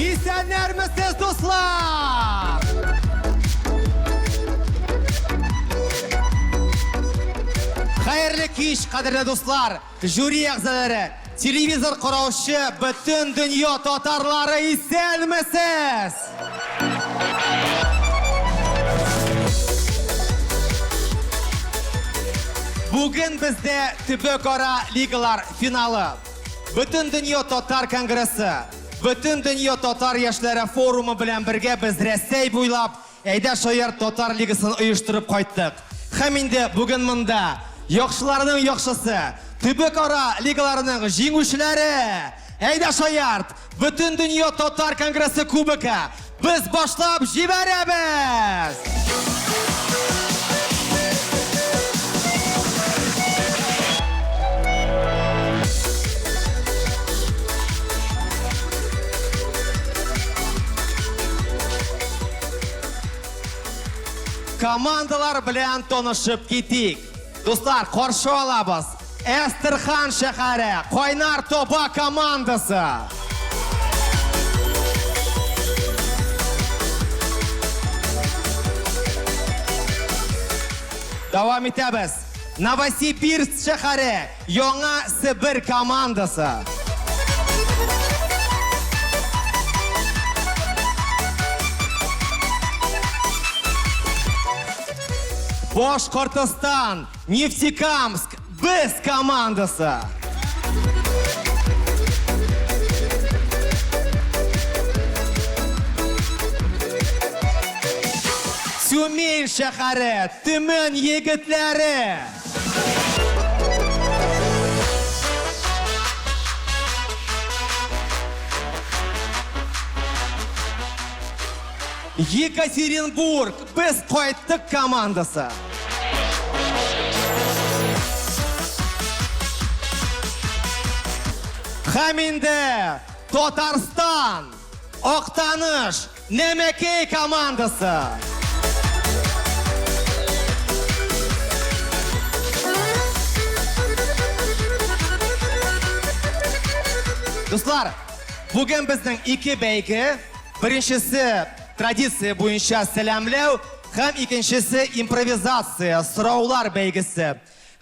Esenlermisiz dostlar? Hayırlı kiş qadrli dostlar, jüri a'zolari, televizor qarovchi, butun dunyo tatarlari esenmisiz? Bugün bizde Tibokora ligalar finali, butun dunyo tatar kongressi, butun dunyo tatar yoshlari forumi bilan birga biz Rossiya bo'ylab Ayda Shoir tatar ligasini uyushtirib qaytdik. Ham endi bugun bunda yaxshilarning yaxshisi, Tibokora ligalarining jenguvchilari Ayda Shoir butun dunyo tatar kongressi kubogi biz boshlab jibaramiz. Komandalar bilan tanishib ketik. Do'stlar, qarshi olamiz. Astrixan shahari Qoynar Toba komandasi. Davom etamiz. Novosibirsk shahari Yangi Sibir komandasi. Boshqirdiston Neftekamsk biz komandasi. Tyumen shahari Tyumen yigitlari. Yekaterinburg biz qaytdik komandasi. Haminde Tatarston Oqtanish Nemakey komandasi. Do'stlar, bugun bizning ikki baygi, birinchisi traditsiya bo'yicha salamlav, ham ikkinchisi improvizatsiya, so'rovlar baygisi.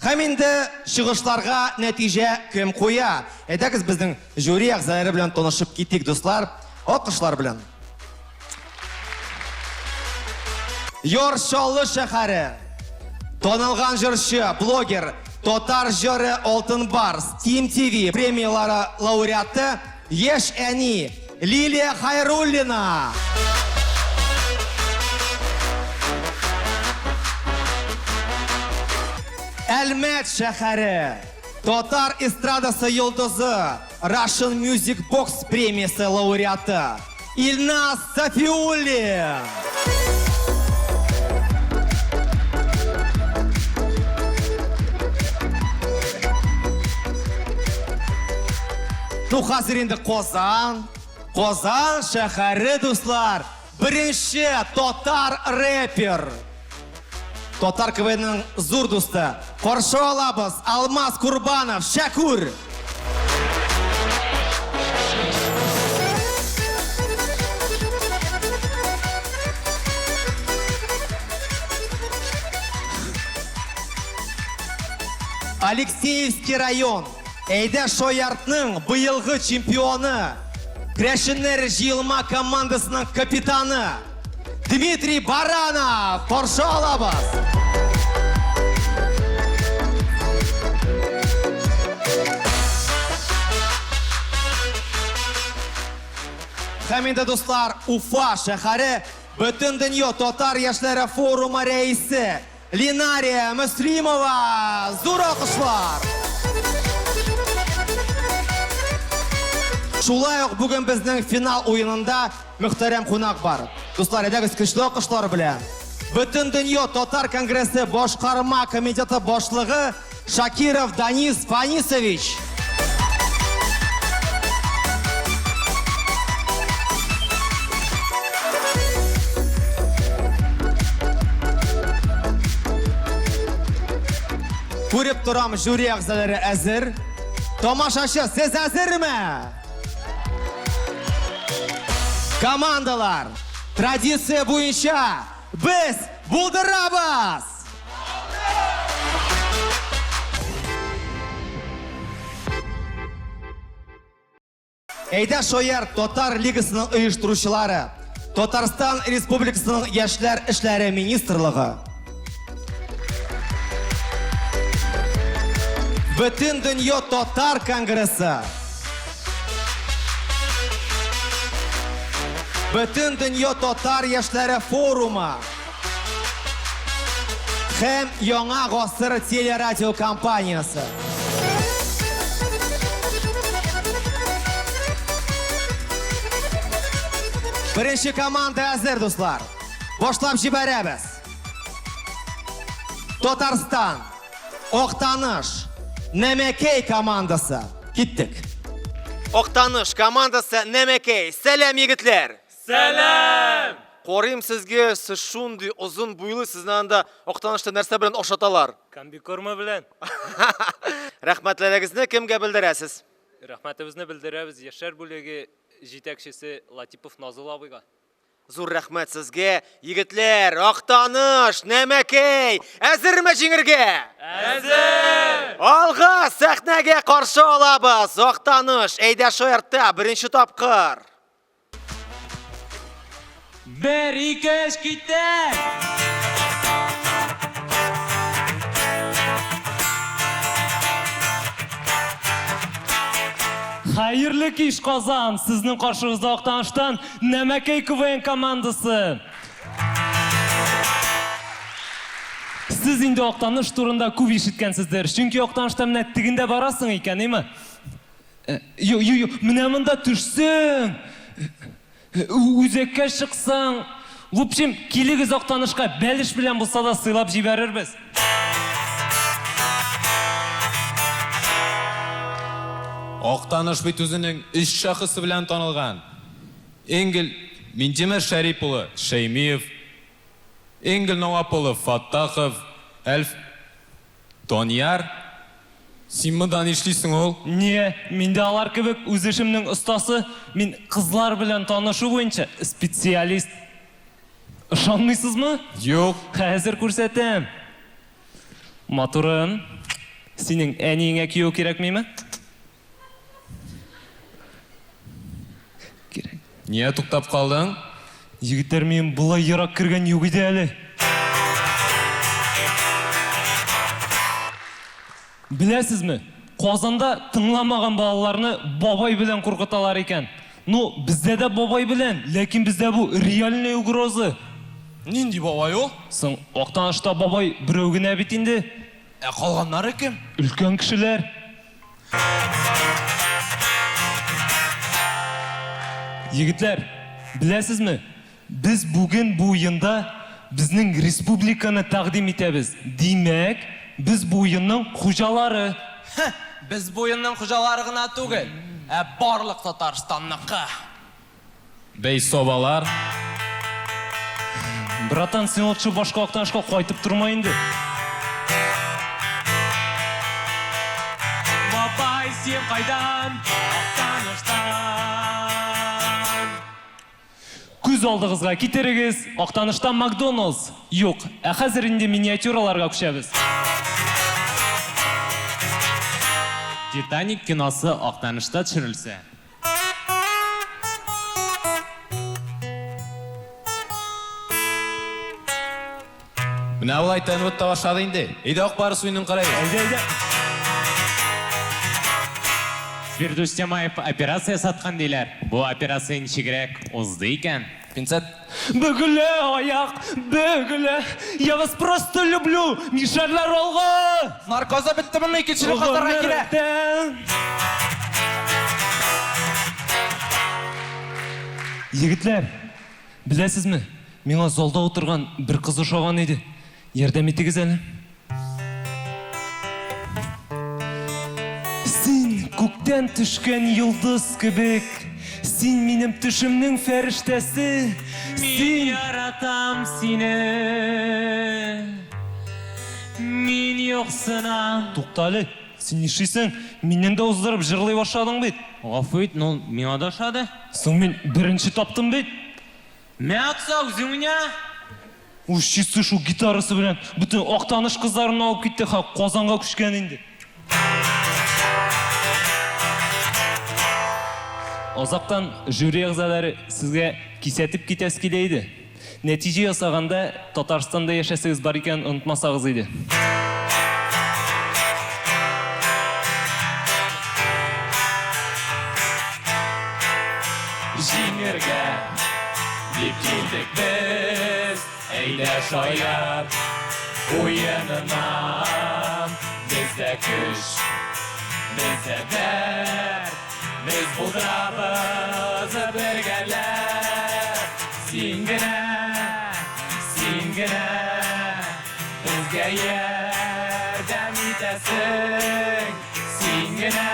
Ham endi chiqishlarga natija kim qo'ya? Aytamiz bizning jüri a'zolari bilan tanishib ketdik do'stlar. Olqishlar bilan. Yorsholli shahari tanilgan jurchi, bloger, Tatar juri Oltin Bars, Team TV premiyalari laureati Yesh Ani Liliya Xayrullina. Almat shahari Tatar estradasi yulduzi Russian Music Box premiyasi laureati Ilnaz Safiulli. Nu hozir endi Qozon shahari do'stlar, birinchi tatar reper. Tatar KVN'ning zo'r do'sti. Qarshi olamiz Almas Qurbanov, Shakur. Alexeyevskiy rayon Ayda Shoirning buyilgi chempioni, Krashener Jilma komandasining kapitani Dmitriy Baranov. Qarshi olamiz. Hamida do'stlar, Ufa shahari butun dunyo tatar yoshlari forumi raisi Linariya Muslimova. Zo'r olqishlar. Shulay-oq bugun bizning final o'yinida muhtaram qo'noq bor. Do'stlar, aytamiz kuchli olqishlar bilan butun dunyo tatar kongressi boshqarma komiteti boshlig'i Shakirov Danis Fanisovich. Ko'rib turamiz, jüri a'zolari hazır. Tomoshachi, siz hazırmi? Командалар, традиция буенча biz булдырабыз! Әйдә шояр Татар лигасының оештыручылары, Татарстан Республикасының Яшьләр эшләре министрлыгы, Бөтен дөнья Татар конгрессы, Бөтен дөнья Татар яшьләре форумы һәм Яңа гасыр телерадио компаниясы. Birinci komanda hazır dostlar. Başlap җибәрәбез. Татарстан, Октаныш, Нәмәкәй командасы. Киттек. Октаныш командасы Нәмәкәй. Сәлам егетләр. Сәлам! Корыйм сезгә, сез шундый озын буйлы, сезне анда Октанышта нәрсә белән ашаталар? Комбикорма белән. Рәхмәтләрегезне кемгә белдерәсез? Рәхмәтебезне белдерәбез яшьләр бүлеге җитәкчесе Латипов Назыл абыйга. Зур рәхмәт сезгә, егетләр, Октаныш, Нәмәкәй, әзерме җиңергә? Әзер! Алга сәхнәгә каршы алабыз. Октаныш, әйдә шояртта беренче тапкыр. 1-2 китә! Хәерле кич Казан, сезнең каршыгызда Октаныштан Нәмәкәй КВН командасы. Сез инде Октаныш турында күп ишеткәнсездер, чөнки Октанышта менә тигендә барасың икән, әйме? Менә монда төшсәң, үзәккә чыксаң, в общем, килегез Октанышка, бәлеш белән булса да сыйлап җибәрербез. Октаныш бит үзенең 3 шәхесе белән танылган. Энгел Минтимер Шәрип улы Шәймиев, Энгел Навап улы Фаттахов, Әлф Тоняр. Син монда нишлисең ул? Не, миндә алар кебек үз эшемнең остасы, мин кызлар белән танышу буенча специалист. Ышанмыйсызмы? Юк. Хәзер күрсәтәм. Матурым, синең әниеңә кияү кирәкмиме? Кирәк. Ния туктап калдың? Егетләр, мин булай ярак кергән юк иде әле. Беләсезме? Казанда тыңламаган балаларны бабай белән куркыталар икән. Ну, бездә дә бабай белән, ләкин бездә бу реальный угроза. Нинди бабай ул? Соң Октанышта бабай берәү генә бит инде. Калганнары кем? Өлкән кешеләр. Егетләр, беләсезме? Без бүген бу уенда безнең республиканы тәкъдим итәбез. Димәк, без бу уенның хуҗалары. Biz bu oyunun хуҗалары гына түгел, барлык Татарстанныкы. Бей собалар. Братан, син лучше башка Октанышка кайтып турма инде. Бабай, син кайдан? Октаныштан. Күз алдыгызга китерегез. Октаныштан Макдоналдс. Юк, хәзер инде миниатюраларга күчәбез. Титаник киносы Октанышта төшерелсә. Менә ул айтанып тавашады инде. Әйдә акбары суйның карайбыз. Әйдә. Фирдус Темаев операция саткан диләр. Бу операция ничегрәк узды икән? Пинцет. Бөгелә аяк, бөгелә. Я вас просто люблю. Мишәрләр алга. Наркоза биттеме, икенче катарга кирәк. Егетләр, беләсезме? Миңа залда утырган бер кыз ошаган иде. Ярдәм итегез әле. Син күктән төшкән йолдыз кебек, син минем төшемнең фәрештәсе. Син яратам сине. Мин юксына. Туктале, сен нешейсің? Менен де уздырып жырлай башладың бит. Ғафу ет, ол миңа да шады. Соң мен бірінші таптым бит. Мә атса өзіңіне? Ушчысы шу гитарасы белән бүтін Актаныш кызларын алып китте, Казанга күчкән инде. Азактан жюри әгъзалары сезгә кисәтеп китәс килә иде. Нәтиҗә ясаганда Татарстанда яшәсәгез бар икән онытмасагыз иде. Җиңәргә дип килдек без, әйдә шаяр уенына. Бездә көч, бездә дәрт, без булдырабыз бергәләп. Син генә безгә ярдәм итәсең. Син генә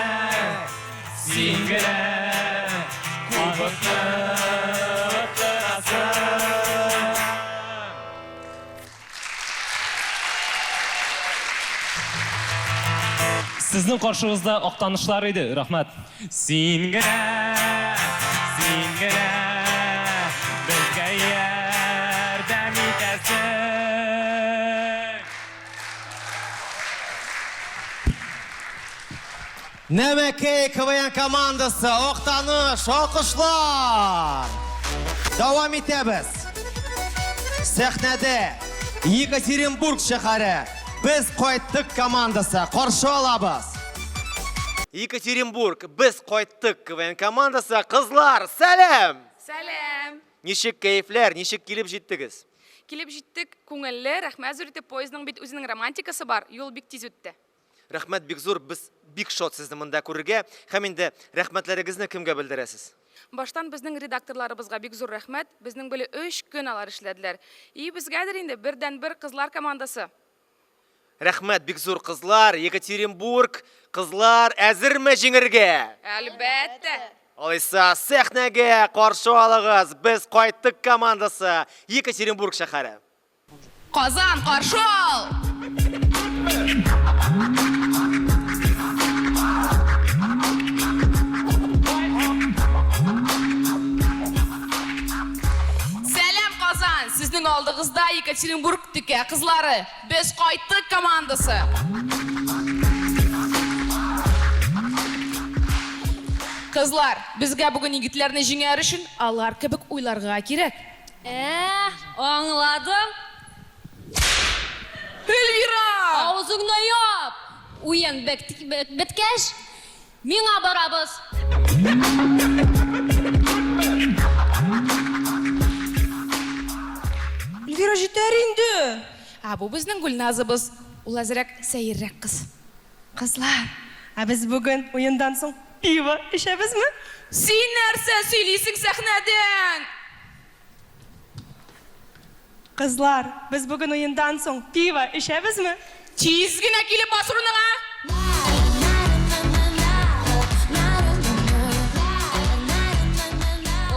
күбекне оттырасың. Сезнең каршыгызда Актанышлар иде. Рәхмәт. Син генә безгә ярдәм итәсең. Нәмәкәй КВН командасы Актаныш, алкышлар! Давам итәбез. Сәхнәдә Екатеринбург шәһәре Без кайттык командасы каршы алабыз. Екатеринбург, без кайттык КВН командасы. Кызлар, сәлам! Сәлем! Ничек кәефләр, ничек килеп җиттегез? Килеп җиттек, күңелле, рәхмәт зур итеп, поездның бит үзенең романтикасы бар, юл бик тиз үтте. Рәхмәт бик зур, без бик шат сезне монда күрергә, һәм инде рәхмәтләрегезне кемгә белдерәсез? Баштан безнең редакторларыбызга бик зур рәхмәт, безнең беле 3 көн алар эшләделәр. И безгәдер инде бердән-бер кызлар командасы. Рәхмәт бик зур кызлар, Екатеринбург, кызлар әзерме җиңәргә? Әлбәттә! Алайса, сәхнәгә каршы алыгыз, без кайттык командасы, Екатеринбург шәһәре. Казан, каршы ал! Сәлем, Казан! Сезнең алдыгызда Екатеринбург тикә кызлары. Без кайттык командасы. Кызлар, безгә бүген егетләрне җиңәр өчен алар кебек уйларга кирәк. Аңладым. Эльвира! Аузыңны яп. Уен беткәч, миңа барабыз. Эльвира җитәр инде. Бу безнең Гүлназыбыз. Ул әзрәк сәеррәк кыз. Кызлар, без бүген уендан соң пиво эчәбезме? Син нәрсә сөйлисең сәхнәдән? Кызлар, без бүген уендан соң пиво эчәбезме? Тиз генә килеп бас урыныңа. О,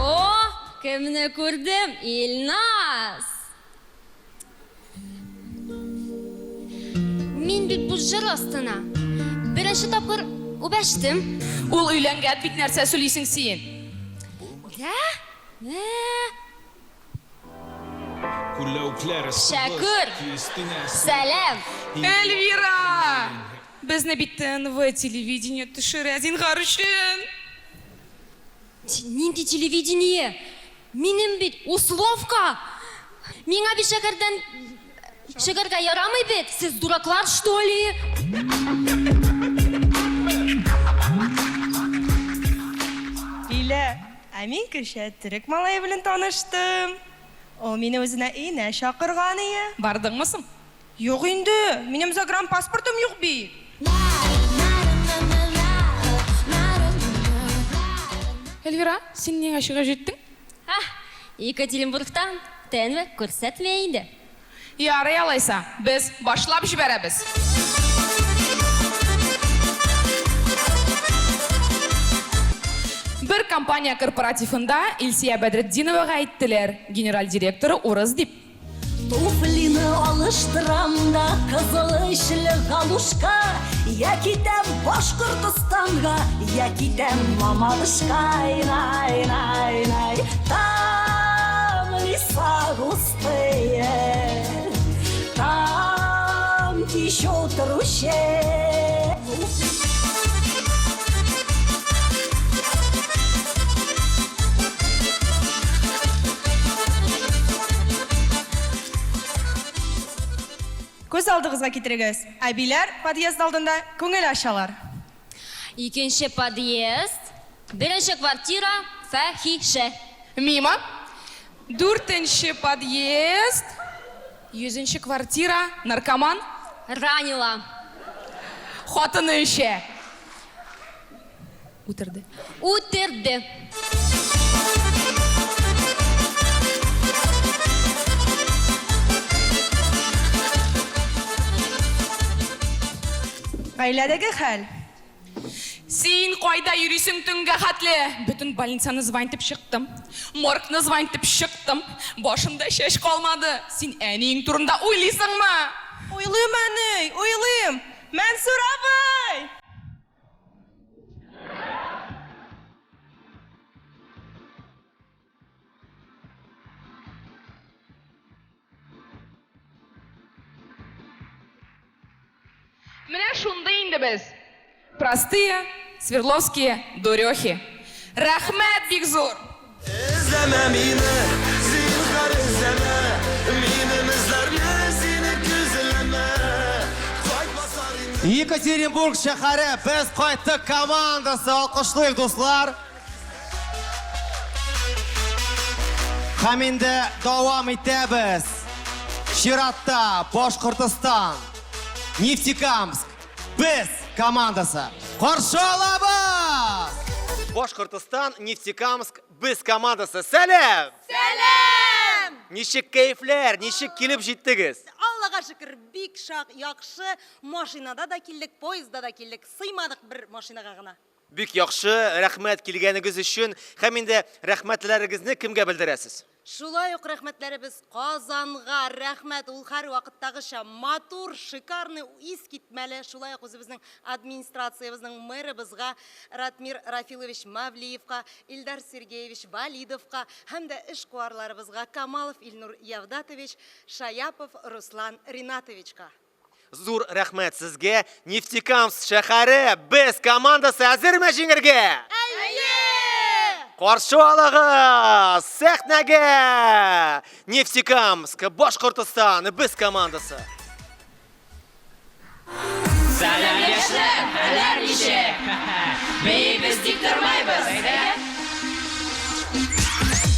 кемне күрдем? Илназ. Мин бит бу җыр астына беренче тапкыр үбәштем. Ул өйләнгән бит нәрсә сөйлисең син? Шәкүр. Сәлам. Эльвира! Безне бит ТНВ телевидение төшерә зинһар өчен. Нинди телевидение? Минем бит условка. Миңа бит шәкәрдән шәкәргә ярамый бит. Сез дураклар, что ли? Илә, мин кеше төрек малае белән таныштым. Ул мине үзенә өенә чакырган иде. Бардыңмы соң? Юк инде, минем загранпаспортым юк бит. Эльвира, син нигә чыгып җиттең? Екатеринбургтан ТНВ күрсәтмә инде. Ярый алайса, без башлап җибәрәбез. Бер компания корпоративында Илсия Бәдретдиновага әйттеләр, генераль директоры урыс дип. Туфлины алыштырам да кызыл ишле галушка, Я китем Башкортостанга, я китем Мамадышка, най. Там леса густые, там течет ручей. Көз алдығызға кетіріңіз. Әбилер подъезд алдында көңіл ашалар. Икенче подъезд, беренче квартира, фәхише. Мимо. Дүртенче подъезд. 100-нче квартира, наркоман. Ранила. Хатыны іші. Утырды. Утырды. Ғаиләдәге хәл. Сен қойда үйресің түнгі қатлы. Бүтін больницаны звайнтып шықтым. Моргны звайнтып шықтым. Башымда шеш қалмады. Сен әнең турында ойлайсың ма? Ойлым әней, ойлым. Мәнсур абай. Менә шунда инде без. Простые, Свердловские дурехи. Рәхмәт бик зур. İzleme mini, zinhar izleme. Minim izlerle seni gözleme. Екатеринбург шәһәре, без кайттык командасы, алкышлыйк дуслар. Һәм инде дәвам итәбез. Чиратта Башкортстан, Нефтекамск, без командасы. Каршы алабыз! Башкортстан, Нефтекамск, без командасы. Сәлем! Сәлем! Ничек кайфләр, ничек килеп җиттегез? Аллага шөкер, бик шак, яхшы. Машинада да килдек, поездда да килдек. Сыймадык бер машинага гына. Бик яхшы, рәхмәт килгәнегез өчен. Һәм инде рәхмәтләрегезне кемгә белдерәсез? Шулай ук рәхмәтләребез Казанга, рәхмәт, ул һәр вакыттагыча матур, шикарный, ис китмәле. Шулай ук үзебезнең администрациябызның мэрыбызга, Ратмир Рафилович Мавлиевка, Илдар Сергеевич Валидовка, һәм дә эшкуарларыбызга Камалов Илнур Явдатович, Шаяпов Руслан Ринатовичка. Зур рәхмәт сезгә. Нефтекамск шәһәре, без командасы әзерме җиңәргә? Каршы алыгыз! Сәхнәгә! Нефтекамск, Башкортстан, без командасы. Сәлем яшьләр, хәлләр ничек? Бейбез тик тормайбыз.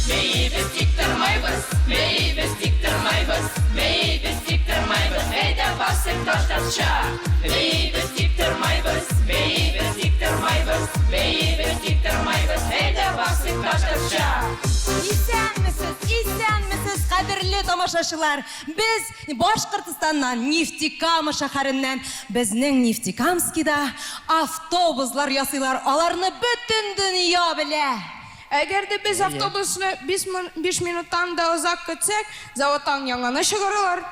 Бейбез тик тормайбыз. Бейбез тик тормайбыз. Бейбез тик тормайбыз. Әйдә басып таштатча. Бейбез тик тормайбыз. Бейбез тик тормайбыз. Бейбез тик тормайбыз. Әйдә басып таштатча. Исәнмесез, кадерле тамашачылар. Без Башкортстаннан, Нефтекамск шәһәреннән, безнең Нефтекамскида автобуслар ясыйлар. Аларны бөтен дөнья белә. Әгәр дә без автобусны 5 минуттан да узак көтсәк, заводтан яңаны чыгаралар.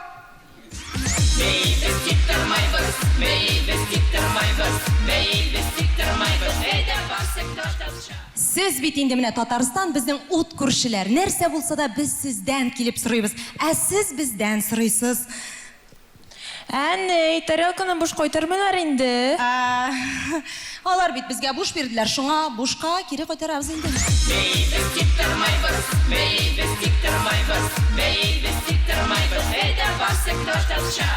Бейбез тик тормайбыз. Бейбез тик тормайбыз. Бейбез тик тормайбыз. Әйдә басып таштатча. Сез бит инде менә Татарстан безнең ут күршеләр. Нәрсә булса да без сездән килеп сорыйбыз. Ә сез бездән сорыйсыз. Әней, тарелканы буш кайтармыйлар инде. Алар бит безгә буш бирделәр, шуңа бушка кире кайтарабыз инде. Бейбез тик тормайбыз. Бейбез тик тормайбыз. Бейбез тик тормайбыз. Әйдә басып таштатча.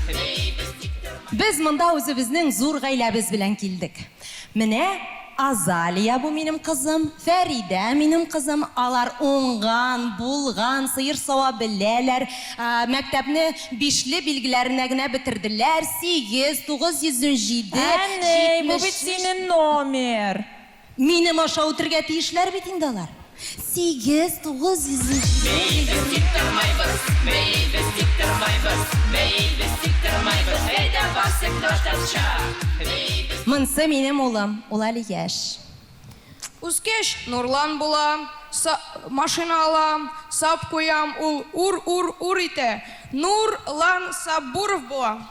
Бейбез тик тормайбыз. Без монда үзебезнең зур гаиләбез белән килдек. Менә Азалия бу минем кызым, Фәридә минем кызым. Алар уңган, булган, сыер сава беләләр. Мәктәпне 5ле билгеләренә генә бетерделәр. 8, 917. Әней, бу бит синең номер. Минем аша үтергә тиешләр бит инде алар. 8, 917. Бейбез тик тормайбыз. Бейбез тик тормайбыз. Бейбез тик тормайбыз. Әйдә басып таштатча. Монсы минем улым, ул әле яшь. Үскәч Нурлан була, машина алам, сап куям, ул ур итә. Нурлан Сабуров була.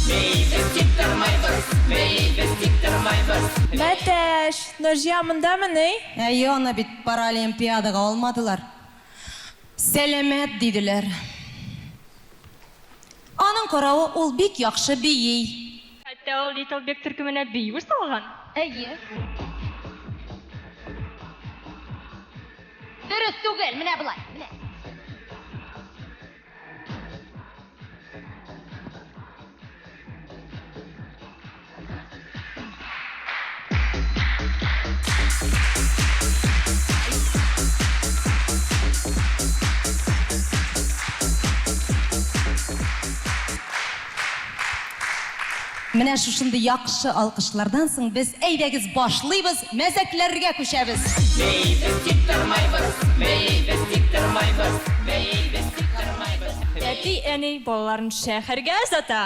Бей, біз тек тұрмайбыз, бей, біз тек тұрмайбыз. Мәтәш, Нұржия мұндамы не? Ана бит паралимпиадаға алмадылар. Сәлемет диділер. Аның қарауы ол бик яқшы бейей. Хәтта ул Литтлбек төркеменә бию салган. Әйе. Дөрес түгел, менә булай. Менә. Менә шушынды яқшы алқышлардан соң біз әйдәгіз башлыйбыз, мәзәкләргә күшәбіз. Бей, біз тек тұрмайбыз, бей, біз тек тұрмайбыз, бей, біз тек тұрмайбыз. Әти, әни балаларын шәһәргә озата.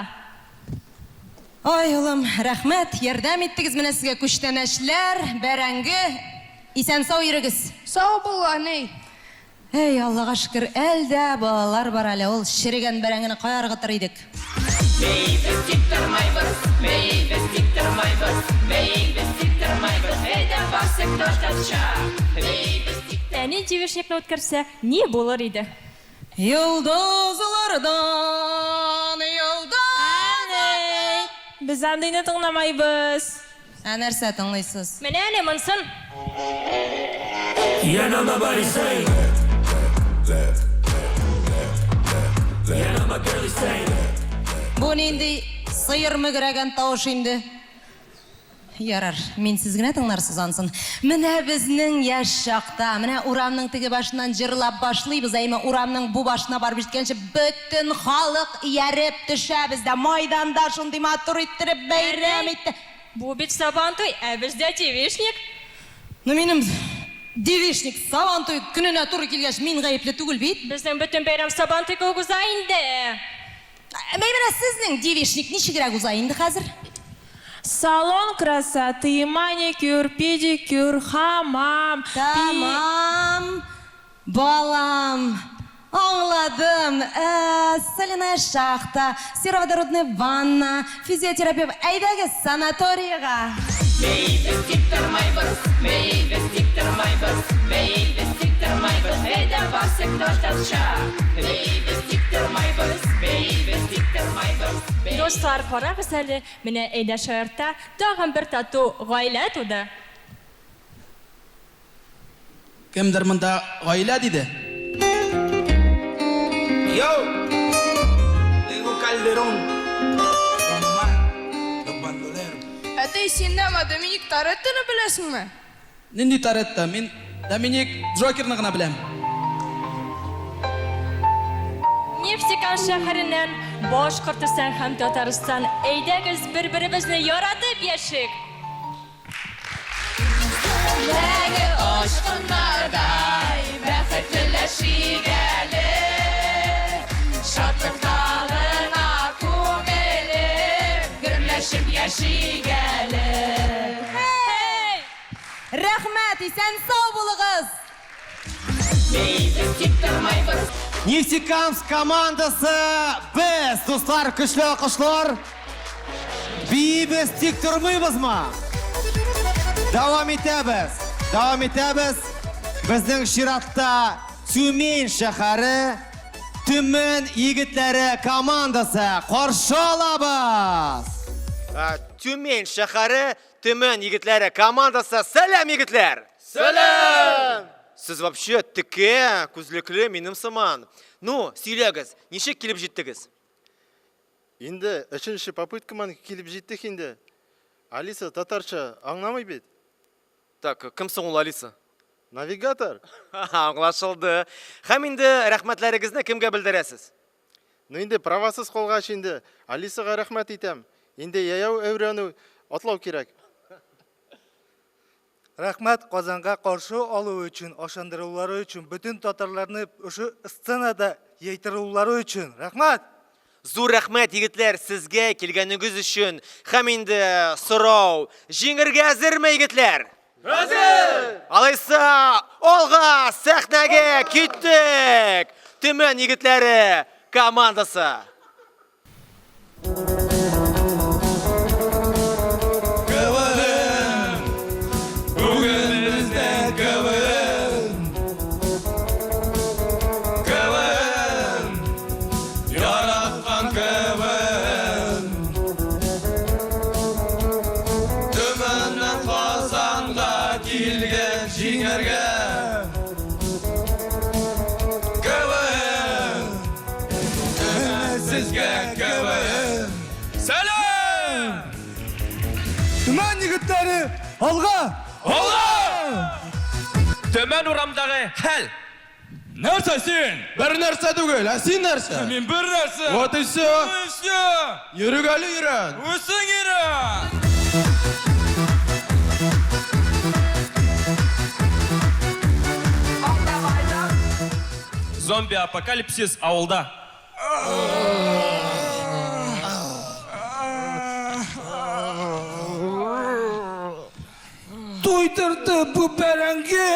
Ой, улым, рәхмәт, ярдәм иттегез менә сезгә күчтәнәчләр, бәрәңге, исән сау йөрегез. Сау бул, әни. Эй, Аллаға шүкір, әлдә балалар бар әле, ул шіреген бәрәңгені кая ыргытыр идек. Бей, біз тек тұрмайбыз, бей, біз тек тұрмайбыз, бей, біз тек тұрмайбыз. Әйдә басып тоштатша, бей, біз тек тұрмайбыз. Әни девишникны үткәрсә, ни булыр иде? Йолдызлардан, Әни, біз андыйны тыңламайбыз. нәрсә тыңлайсыз? Менә әни монсын. Yanıma body say. Yanıma girly say. Бу нинди сыйыр мөгрәгән тавыш инде. Ярар, мин сез генә тыңларсыз ансын. Менә безнең яшь чакта, менә урамның теге башыннан җырлап башлыйбыз, әйме урамның бу башына барып җиткәнче бөтен халык ияреп төшәбез дә майданда шундый матур иттереп бәйрәм итте. Бу бит Сабантуй, ә бездә девишник. Ну минем девишник Сабантуй көненә туры килгәч мин гаепле түгел бит. Безнең бөтен бәйрәм Сабантуйга уза инде. Менә сезнең девишник ничегрәк уза инде хәзер? Салон красоты, маникюр, педикюр, хамам. Тамам, балам, аңладым. Соляная шахта, сероводородная ванна, физиотерапевт. Әйдәгез санаторийга. Бей, біз тек тұрмайбыз, бей, біз тек тұрмайбыз, бей, біз тек тұрмайбыз. Әйдә басып тоштатша, бей, біз тек тұрмайбыз, бей, біз тек тұрмайбыз. Достар, карагыз әле, менә әйдә шаяртта тагын бер тату гаилә туды. Кемдер монда гаилә диде? Yo, Diego Calderón. Mamá, los bandoleros. Әтей, син нәма Доминик Торетtoны беләсеңме? Нинди Торетто? Мин Доминик Джокерны гына беләм. Нефтекан шәһәреннән Башкортстан һәм Татарстан әйдәгез бер-беребезне яратып яшик. Ләге ашкыннардай бәхетләшик әле. Шатлыктагына күңелем гөрләшеп яшик әле. Рәхмәт, исән сау булыгыз. Бей, біз тек тұрмайбыз. Нефтекамск командасы, біз, достар, көчле алкышлар. Бейбіз тик тормыйбызмы? Давам итәбез. Безнең чиратта Тюмень шәһәре Төмен егетләре командасы каршы алабыз. Тюмень шәһәре Төмен егетләре командасы. Сәлам, егетләр! Сәлам! Сіз вообще тіке, күзлеклі минем сыман. Ну, сөйләгіз, нешек келіп жеттігіз? Инде, үшінші попыткаман келіп жеттік инде. Алиса татарша аңламай бет. Так, кімсің ол Алиса? Навигатор. Аңлашылды. Хәм инде рәхмәтләрегезне кемгә белдерәсез? Ну инде правасыз қолғаш инде. Алисаға рәхмәт итәм. Инде яяу әврәну атлау керек. Рәхмәт Казанга каршы алу өчен, ашандырулары өчен, бүтән татарларны ошо сценада яйтырулары өчен. Рәхмәт. Зур рәхмәт, егетләр, сезгә килгәнегез өчен. Хәм инде сорау, җиңергә әзерме, егетләр? Әзер! Алайса, алга сәхнәгә киттек. Төмен егетләре командасы. егетләре, алға! Төмен урамдағы хәл. Нәрсә син? Бер нәрсә түгел, ә син нәрсә? Мин бер нәрсә. Вот и все. Йөрүк әле йөрән. Үсең ире. Зомби-апокалипсис ауылда. Туйдырды bu бәрәңге.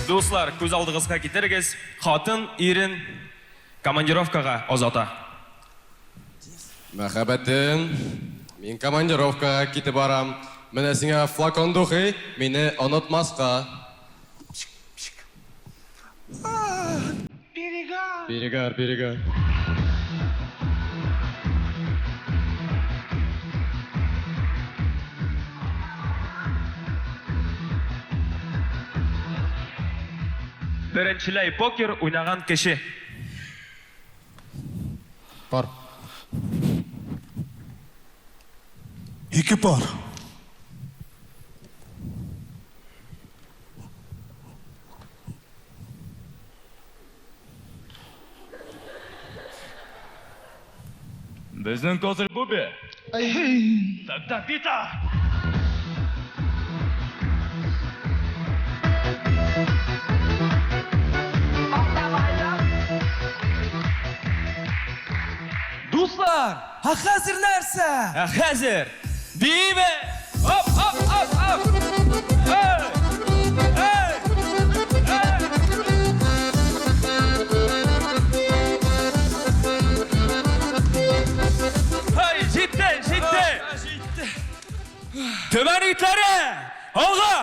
Дуслар, көз алдыгызга китерегез. Хатын ирен командировкага озата. Мәхәббәтем, мин командировкага китеп барам. Менә сиңа флакон духи, мине онытмаска. Берегар. Беренчеләй покер уйнаган кеше. Бар. Ике пар. Безнең козыр бу бе. Так, бита. Дуслар, хәзер нәрсә? Хәзер. Бибе. Оп. Эй! Hey, җитте. Төмән итләре! Алга!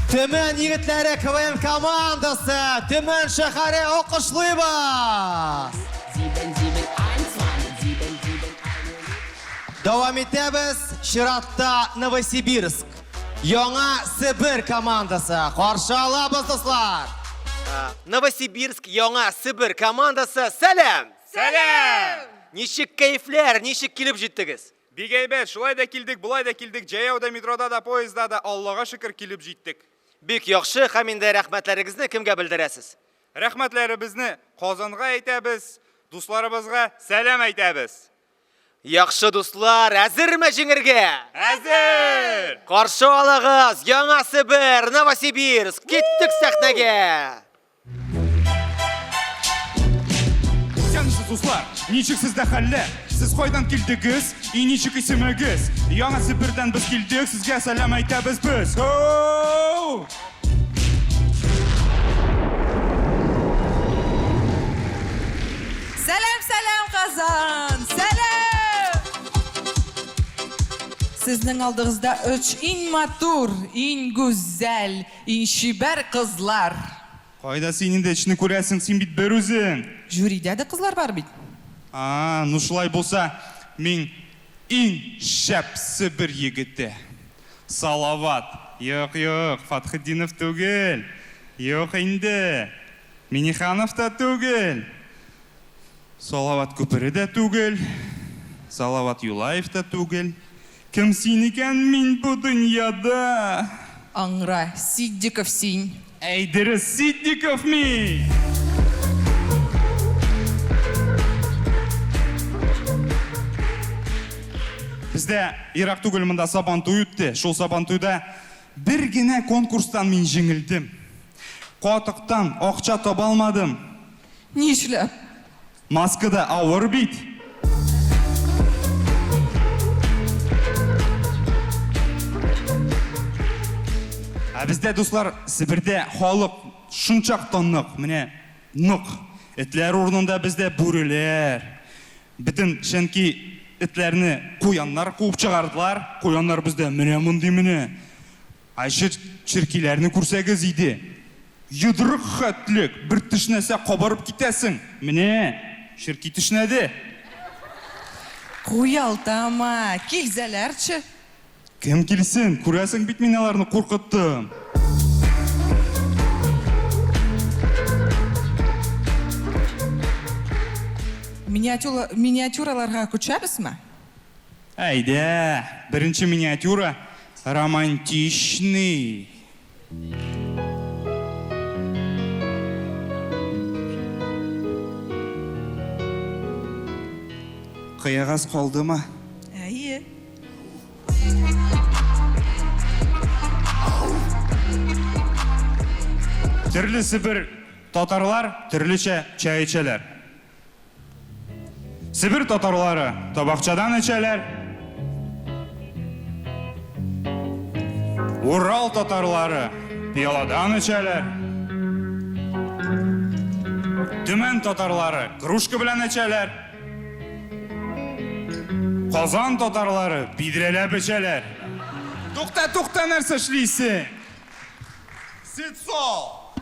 Төмен егетләре КВН командасы, Төмен шәһәре алкышлыйбыз. Дәвам итәбез. Чиратта Новосибирск. Яңа Сибир командасы. Каршы алабыз, дуслар. Новосибирск, Яңа Сибир командасы. Сәлам! Ничек кайфләр, ничек килеп җиттегез? Бик әйбәт, шулай да килдек, булай да килдек, җәяуда, метрода да, поездда да, Аллага шөкер килеп җиттек. Бик яхшы, һәм инде рәхмәтләрегезне кемгә белдерәсез? Рәхмәтләребезне Казанга әйтәбез, дусларыбызга сәлам әйтәбез. Яхшы дуслар, әзерме җиңергә? Әзер! Каршы алыгыз, Яңа Сибир, Новосибирск, киттек сәхнәгә. Сәнсез дуслар, ничек сездә хәлләр? Сез кайдан килдегез? И ничек исемегез? Яңа Сибирдән без килдек, сезгә сәлам әйтәбез без. Сәлам, Казан! Сәлам! Сезнең алдыгызда 3 иң матур, иң гүзәл, иң шибәр кызлар. Кайда син инде эчне күрәсең, син бит бер үзең. Жюридә дә кызлар бар бит. Ну шулай булса, мин иң шәп Сибир егете. Салават. Юк, Фатхетдинов түгел. Юк инде. Миниханов та түгел. Салават Күпере дә түгел. Салават Юлаев та түгел. Кем син икән мин бу дөньяда? Аңра, Сиддиков син. Әйдерес Сиддиков мин. Бездә Ирак түгел монда сабантуй үтте. Шул сабантуйда бер генә конкурстан мин җиңелдем. Катыктан акча таба алмадым. Нишләп? Маскада авыр бит. Бездә дуслар Сибирдә халык шунчак тыннык, менә нык. Этләр урынында бездә бүреләр. Бөтен шенки этләрне куяннар куып чыгардылар. Куяннар бездә менә мондый менә. Айшы чиркиләрне күрсәгез иде. Йодрык хәтлек, бер тишнәсә кабарып китәсең. Менә чирки тишнәде. Куялтама, килзәләрче. Кім келсін? Көрәсің бит мен аларны қорқыттым. Миниатюраларга күчәбезме? Әйдә, бірінші миниатюра романтичный. Қияғас қалды ма? Әйе. Түрлі Сібір татарлар түрліше чай ішелер. Сібір татарлары табақчадан ішелер. Урал татарлары пияладан ішелер. Түмен татарлары кружка білән ішелер. Қазан татарлары бидреләп ішелер. Тоқта нәрсе эшлисең? Сет сол!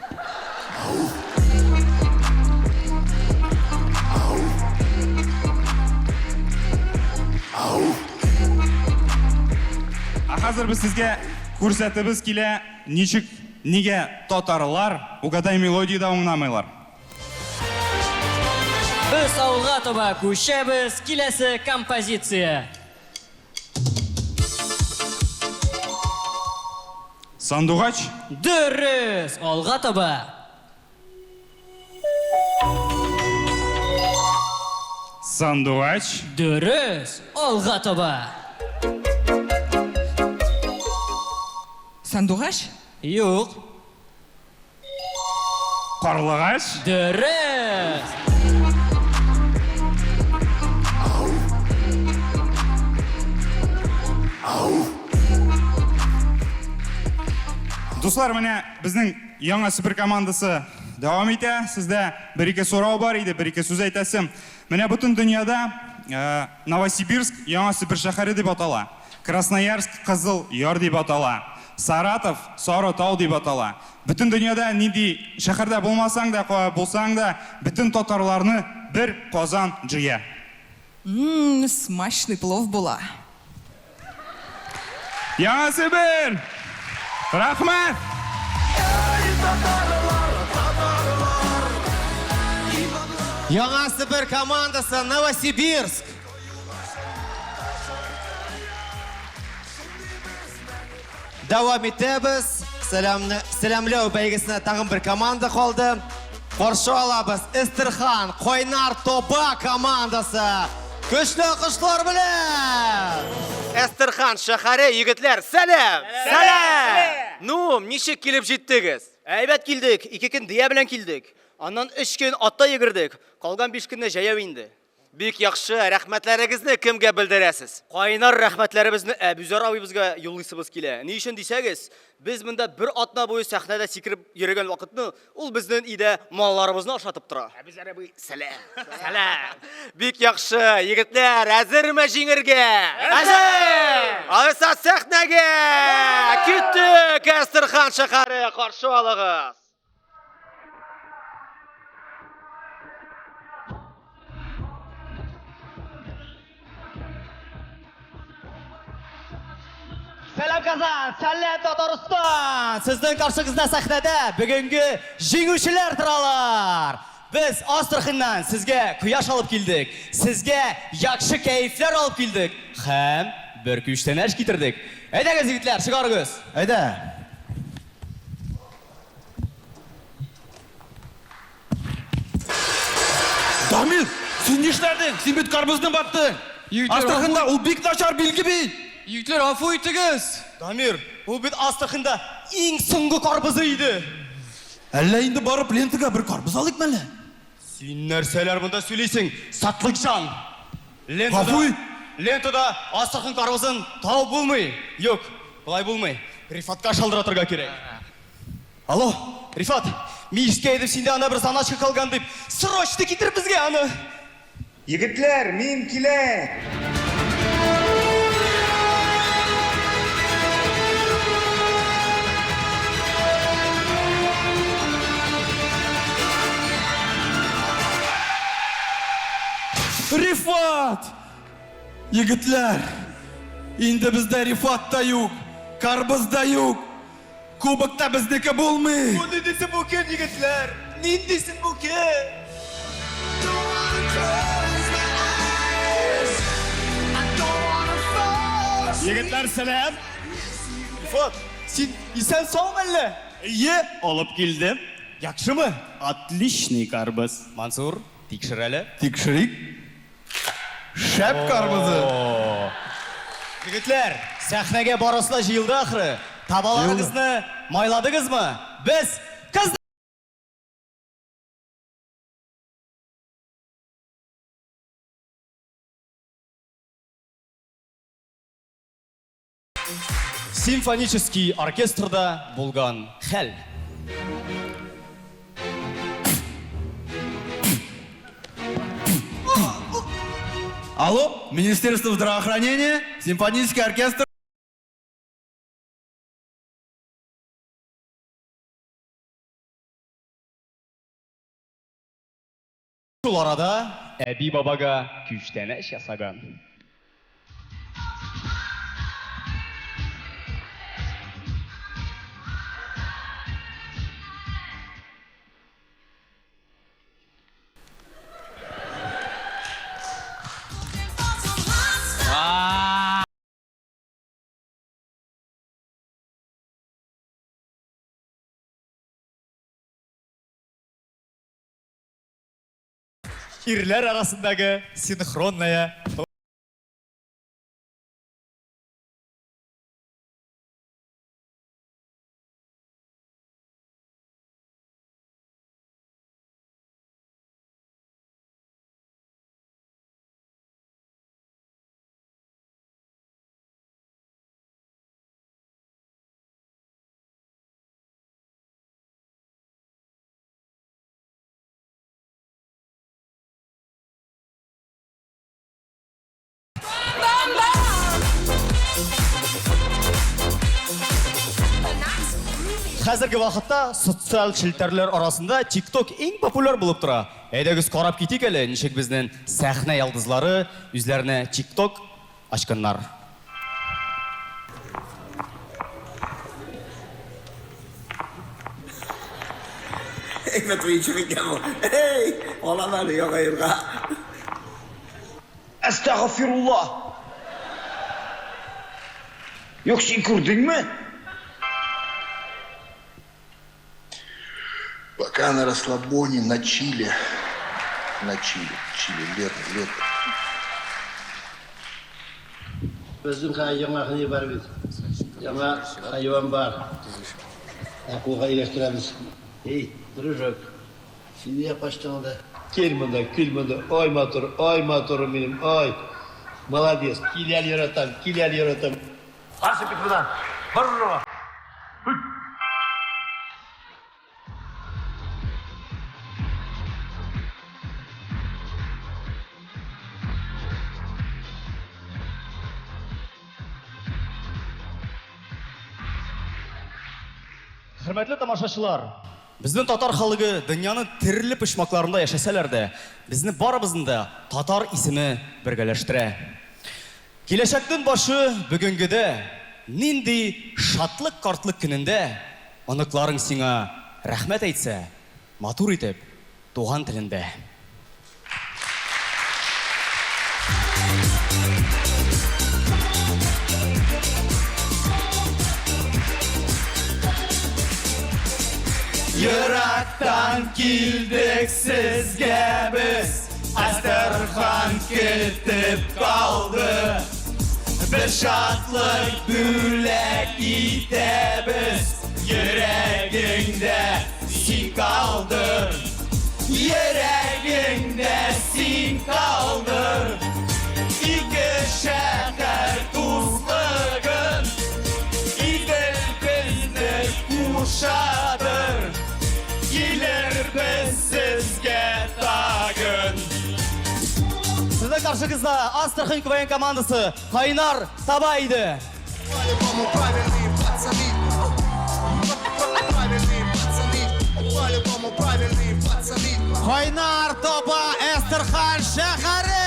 Хәзер без сезгә күрсәтебез килә, ничек, нигә татарлар угадай мелодияда уңнамыйлар. Biz avga taба күчәбез, киләсе композиция. Сандугач? Дөрес, алга таба. Сандугач? Дөрес, алга таба. Сандугач? Юк. Карлыгач? Дөрес. Дуслар, менә безнең яңа Сібір командасы дәвам итә. Сездә бір-ике сорау бар иде, бір-ике сүз әйтәсем. Менә бүтән дөньяда Новосибирск яңа Сібір шәһәре дип атала. Красноярск Кызыл Яр дип атала. Саратов Сары Тау дип атала. Бүтән дөньяда нинди шәһәрдә булмасаң да, булсаң да, бүтән татарларны бер Казан җыя. Смачный плов була. Яңа Сібір! Рахмет! Яңа Сібір командасы Новосибирск. Дәвам итәбез. Сәламләү бәйгесенә тагын бер команда қалды. Каршы алабыз Эстерхан Койнар Тоба командасы. Көчле алкышлар белән! Эстерхан шәһәре егетләр, сәлам! Сәлам! Ну, ничек килеп җиттегез? Әйбәт килдек, 2 көн дия белән килдек. Аннан 3 көн атта йөгердек. Калган 5 көнне җәяү инде. Бик яхшы, рәхмәтләрегезне кемгә белдерәсез? Кайнар рәхмәтләребезне Әбүзәр абыйбызга юллыйсыбыз килә. Ни өчен дисәгез, без монда бер атна буе сәхнәдә сикереп йөргән вакытны ул безнең өйдә малларыбызны ашатып тора. Әбүзәр абый, сәлам. Сәлам. Бик яхшы, егетләр, әзерме җиңергә? Әзер! Алыса сәхнәгә! Киттек, Эстерхан шәһәре, каршы алыгыз. Сәлам Казан, сәлам Татарстан. Сезнең каршыгызда сәхнәдә бүгенге җиңүчеләр торалар. Без Астраханьнан сезгә кояш алып килдек. Сезгә яхшы кәефләр алып килдек. Һәм бер күчтәнәш китердек. Әйдәгез егетләр, чыгарыгыз. Әйдә. Дамир, син нишләдең? Син бит карбызны баттың. Астраханда ул бик начар билге бит. Егетләр, афу итегез. Дамир, ул бит Астраханда иң соңгы карбызы иде. Әллә инде барып лентага бер карбыз алыйк мәле? Син нәрсәләр монда сөйлисең? Сатлыкҗан. Лентада Астрахан карбызын тау булмый. Юк, болай булмый. Рифатка шалдыратырга кирәк. Алло, Рифат, мишкә идеп синдә ана бер заначка калган дип, срочно китер безгә аны. Егетләр, мин килә. Рифат! Егетләр, инде бездә Рифат та юк, Карбыз да юк. Кубокта безнеке булмый. Bu nidisi bu kön yigitler? Nindisin bu kön? Егетләр, сәлам. Rifat, sen isen sağ mı elle? Ие, алып килдем. Yakşı mı? Отличный карбыз. Mansur, tikşir hele. Тикшерик. Шәп карбызы. Yigitler, sahnege barosla jıyıldı ahırı. Tabalarınızı mayladınız mı? Biz kız... Симфонический оркестрда булган хәл. Алло, Министерство здравоохранения, симфонический оркестр. Шул арада әби бабага күчтәнәш ясаган. İrler arasındaki sinxronная Хәзерге вакытта социаль челтәрләр арасында TikTok иң популяр булып тора. Әйдәгез карап китик әле, ничек безнең сәхнә ялдызлары үзләренә TikTok ачканнар. Ik weet je gekel. Hey, olanlar yok ayırga. Estağfirullah. Yok sen kurdun mu? Пока на расслабоне, на чиле. На чиле, лето. Bizim hayvanı var biz. Yana hayvan var. Akılga iyileştiremiz. Hey, дружок. Şimdi yapıştın da. Kül bunda. Oy motorum benim, oy. Молодец. Kilyal yaratam. Hadi git buradan. Var mı? Хөрмәтле тамашачылар, безнең татар халыгы дөньяның төрле почмакларында яшәсәләр дә, безне барыбызны да татар исеме бергәләштерә. Киләчәктән башы бүгенгедә нинди шатлык картлык көнендә оныкларың сиңа рәхмәт әйтсә, матур итеп туган телендә. Yıraktan kildik sizge biz, Astarxan ketib kaldı. Bir şatlık bülek itəbiz, Yüreğinde sin kaldır. Yüreğinde sin kaldır. İki şehir tuzlığın, İdil bizni kuşadır. Gelir biz sizge tagın. Sizin karşınızda Astarxan Küveyin komandası Kaynar Tabaydı. Kaynar Toba Astarxan şəhəri.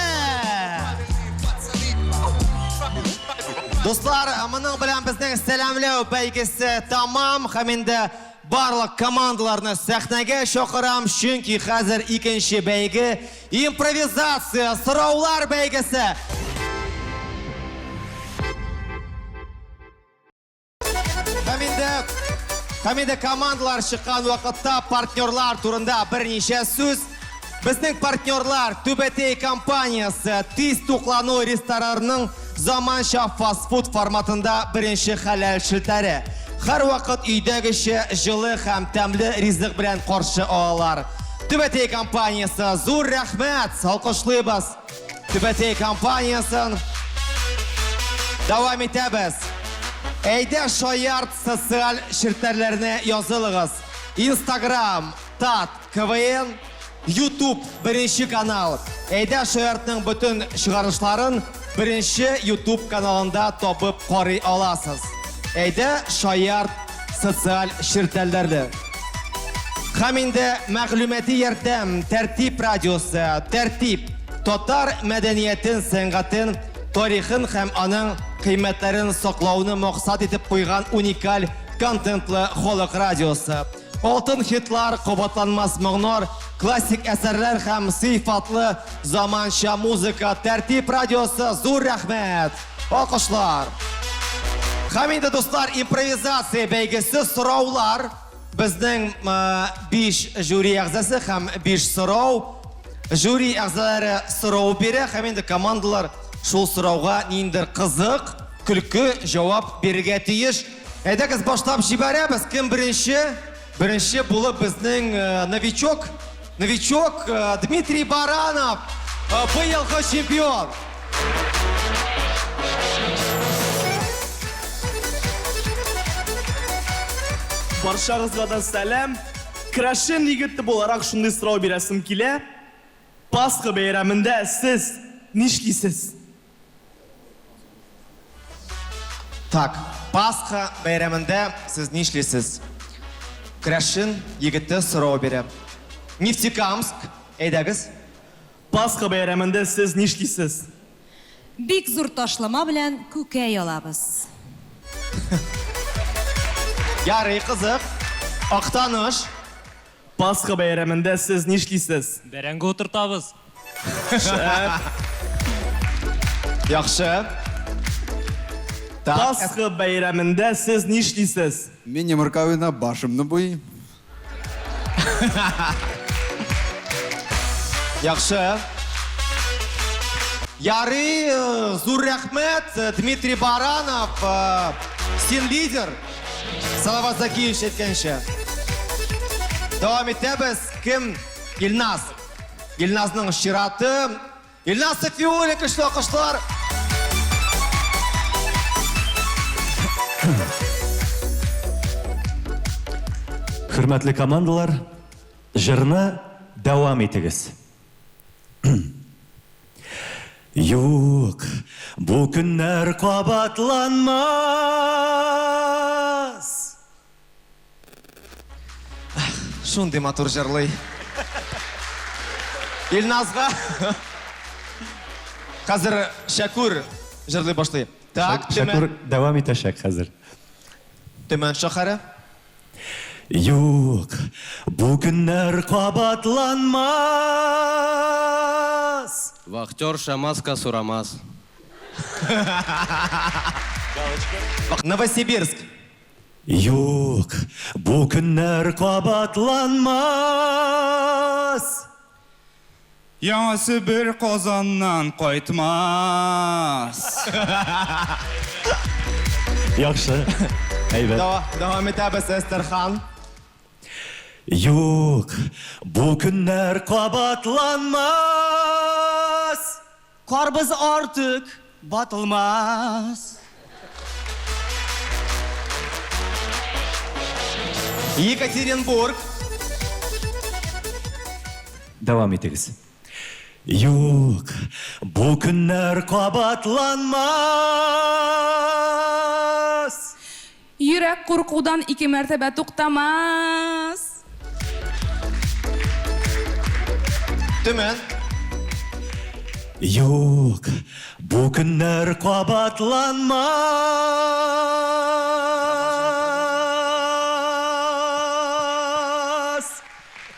Достар, моның белән безнең сәламләү бәйгесе тамам. Һәм инде барлык командаларны сәхнәгә чакырам, чөнки хәзер икенче бәйге импровизация сораулар бәйгесе. Һәм инде командалар чыккан вакытта партнерлар турында берничә сүз. Безнең партнерлар Түбәтәй компаниясе Тиз туклану ресторанының заманча фастфуд форматында беренче хәләл шелтәре. Һәр вакыт өйдәгечә җылы һәм тәмле ризык белән каршы алалар. Түбәтәй компаниясе зур рәхмәт, алкышлыйбыз. Түбәтәй компаниясын дәвам итәбез. Әйдә шаярт социаль шелтәрләренә язылыгыз. Instagram, TAT, КВН, YouTube беренче канал. Әйдә шаяртның бүтән чыгарышларын беренче YouTube каналында табып карый аласыз. Әйдә шаярт социаль шелтәрләре. Һәм инде мәгълүмати ярдәм Тәртип радиосы, Тәртип татар мәдәниятен, сәнгатен, тарихын һәм аның кыйммәтләрен саклауны максат итеп куйган уникаль контентлы халык радиосы. Алтын хитлар, кабатланмас моңнар, классик әсәрләр һәм сыйфатлы заманча музыка. Тәртип радиосы, зур рәхмәт. Алкышлар. Һәм инде дуслар, импровизация бәйгесе сораулар. Безнең 5 жюри әгъзасы һәм 5 сорау. Жюри әгъзалары сорау бирә һәм инде командалар шул сорауга ниндер кызык, көлке җавап бирергә тиеш. Әйдәгез башлап җибәрәбез. Кем беренче? Беренче булып безнең новичок Дмитрий Баранов, быелгы чемпион. Баршагызга да сәлам. Крашен егете буларак шундый сорау бирәсем килә. Пасха бәйрәмендә сез нишлисез? Так, Пасха бәйрәмендә сез нишлисез? Крашен егете сорау бирә. Нефтекамск, әйдәгез. Пасха бәйрәмендә сез нишлисез? Бик зур ташлама белән күкәй алабыз. Ярый, кызык. Актаныш. Пасха бәйрәмендә сез нишлисез? Бәрәңге утыртабыз. Яхшы. Пасха бәйрәмендә сез нишлисез? Мен йомыркавына башымны буйым. Яхшы. Ярый, зур рәхмәт, Дмитрий Баранов, син лидер. Салават Закиевич әйткәнчә. Дәвам итәбез. Кем? Илназ. Илназның чираты. Илназ Сафиуллин, көчле алкышлар. Хөрмәтле командалар, җырны дәвам итегез. Юк, бу көннәр кабатланмас. Шундый матур җырлый. Илназга. Хәзер Шәкүр җырлый башлый. Так, Шәкүр дәвам итәчәк хәзер. Төмән шәһәре. Юк, бу көннәр кабатланмас. Вахтер Шамаска сурамас. Новосибирск. Юк, бу көннәр кабатланмас. Яңасы бер Казаннан кайтмас. Яхшы. Әйбәт. Дәвам итәбез, Әстерхан. Юк, бу көннәр кабатланмас. Карбыз артык батылмас. Екатеринбург. Дәвам итегез. Юк, бу көннәр кабатланмас. Йөрәк куркудан 2 мәртәбә туктамас. Төмән. Юк, бу көннәр кабатланмас.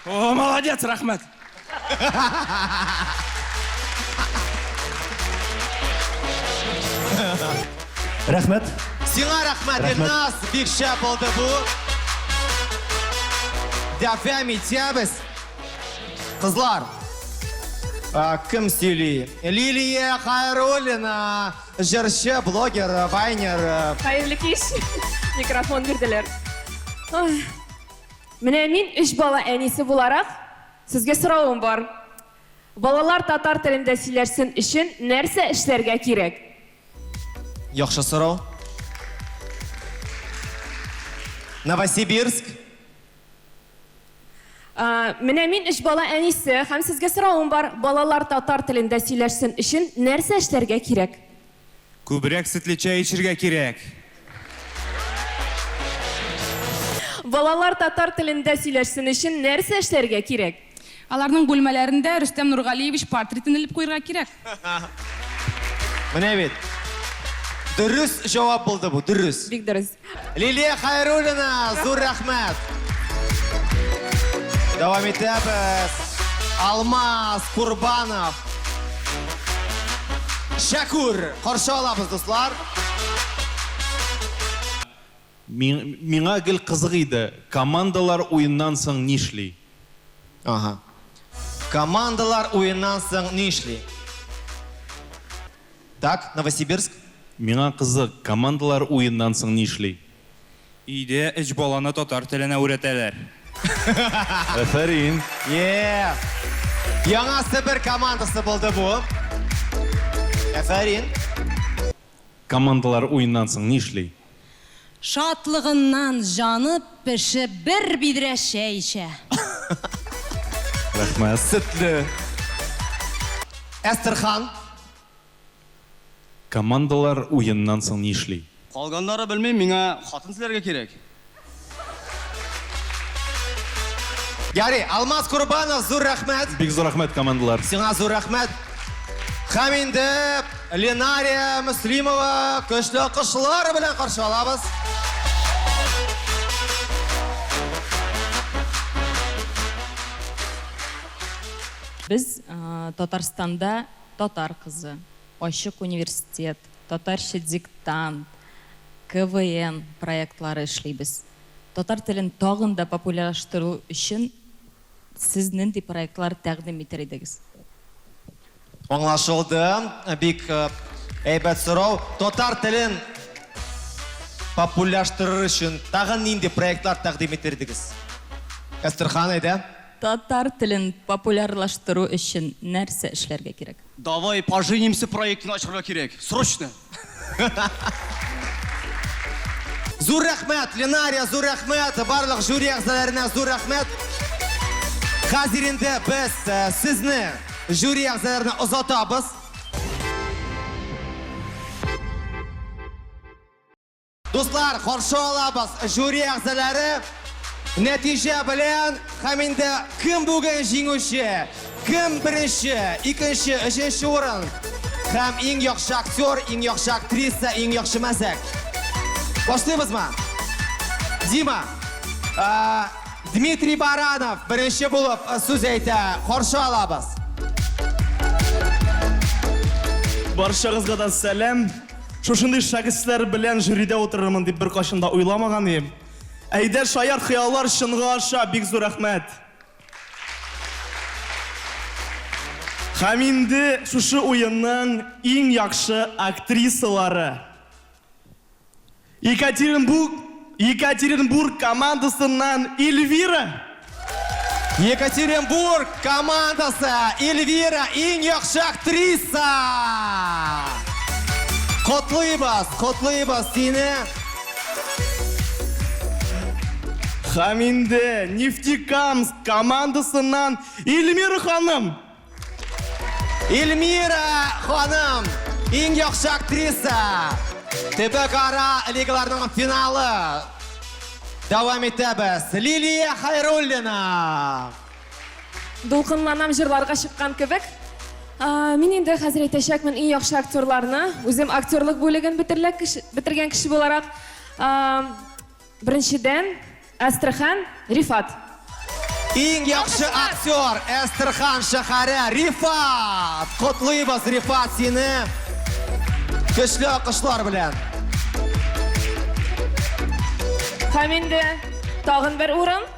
О, молодец, рахмат. Рәхмәт. Сиңа рәхмәт, Рәхмәт. Илназ, бик шәп булды бу. Дәфәм итәбез. Кызлар, кем сөйли? Лилия Хайруллина, җырчы, блогер, вайнер. Хәерле кич. Микрофон бирделәр. Менә мин 3 бала әнисе буларак сезгә соравым бар. Балалар татар телендә сөйләшсен өчен нәрсә эшләргә кирәк? Яхшы сорау. Новосибирск. Менә мин 3 бала әнисе һәм сезгә соравым бар. Балалар татар телендә сөйләшсен өчен нәрсә эшләргә кирәк? Күбрәк сөтле чәй эчәргә кирәк. Балалар татар телендә сөйләшсен өчен нәрсә эшләргә кирәк? Аларның бүлмәләрендә Рөстәм Нургалиевич портретын элеп куярга кирәк. Менә бит. Дөрес җавап булды бу, дөрес. Бик дөрес. Лилия Хайруллина, зур рәхмәт. Давам итәбез. Алмаз Курбанов. Шәкүр, каршы алабыз, дуслар. Миңа гел кызык иде. Командалар уеннан соң нишли? Ага. Командалар уеннан соң нишли? Так, Новосибирск. Миңа кызык, командалар уеннан соң нишли? Өйдә 3 баланы татар теленә өйрәтәләр. Афәрин. Яңа Себер командасы булды бу. Афәрин. Командалар уеннан соң нишли? Шатлыгыннан жаны пешеп бер бидрә чәй içә. Рәхмәт. Сөтле. Әстерхан. Командалар уеннан соң нишли? Калганнары белмим, миңа хатын сөйләргә кирәк. Ярый, Алмаз Курбанов, зур рәхмәт. Бик зур рәхмәт, командалар. Сиңа зур рәхмәт. Һәм инде Ленария Муслимова көчле кышлар белән каршы алабыз. Biz Татарстанда татар кызы, Ачык университет, татарча диктант, КВН проектлары эшлибез. Татар телен тагын да популярлаштыру өчен сез нинди проектлар тәкъдим итәр идегез? Аңлашылды. Бик әйбәт сорау. Татар телен популярлаштырыр өчен тагын нинди проектлар тәкъдим итәрдегез? Әстерхан әйдә. Татар телен популярлаштыру өчен нәрсә эшләргә кирәк? Давай поженимся проектын ачырга кирәк. Срочно. Зур рәхмәт, Ленария, зур рәхмәт. Барлык жюри әгъзаларына зур рәхмәт. Хәзер инде без сезне жюри әгъзаларына озатабыз. Дуслар, каршы алабыз жюри әгъзалары. Нәтиҗә белән һәм инде кем бүген җиңүче, кем беренче, икенче, өченче урын һәм иң яхшы актер, иң яхшы актриса, иң яхшы мәзәк. Башлыйбызмы? Дима, Дмитрий Баранов беренче булып сүз әйтә. Каршы алабыз. Баршагызга да сәлам. Шушындый шәкертләр белән жюрида утырырмын дип беркайчан да уйламаган идем. Әйдә шаяр хыяллар чынга аша, бик зур рәхмәт. Һәм инде шушы уенның иң яхшы актрисалары. Екатеринбург командасыннан Эльвира. Екатеринбург командасы Эльвира иң яхшы актриса. Котлыйбыз сине. Һәм инде Нефтекамск командасыннан Эльмира ханым. Эльмира ханым иң яхшы актриса. Төбәкара лигаларның финалы. Давам итәбез. Лилия Хайруллина. Дулкынланам җырларга чыккан кебек. Мин инде хәзер әйтәчәкмен иң яхшы актерларны. Үзем актерлык бүлеген бетергән кеше буларак, беренчедән Астрхан Рифат. Иң яхшы актер Астрхан шәһәре Рифат. Котлыйбыз Рифат сине. Көчле алкышлар белән. Һәм инде тагын бер урын.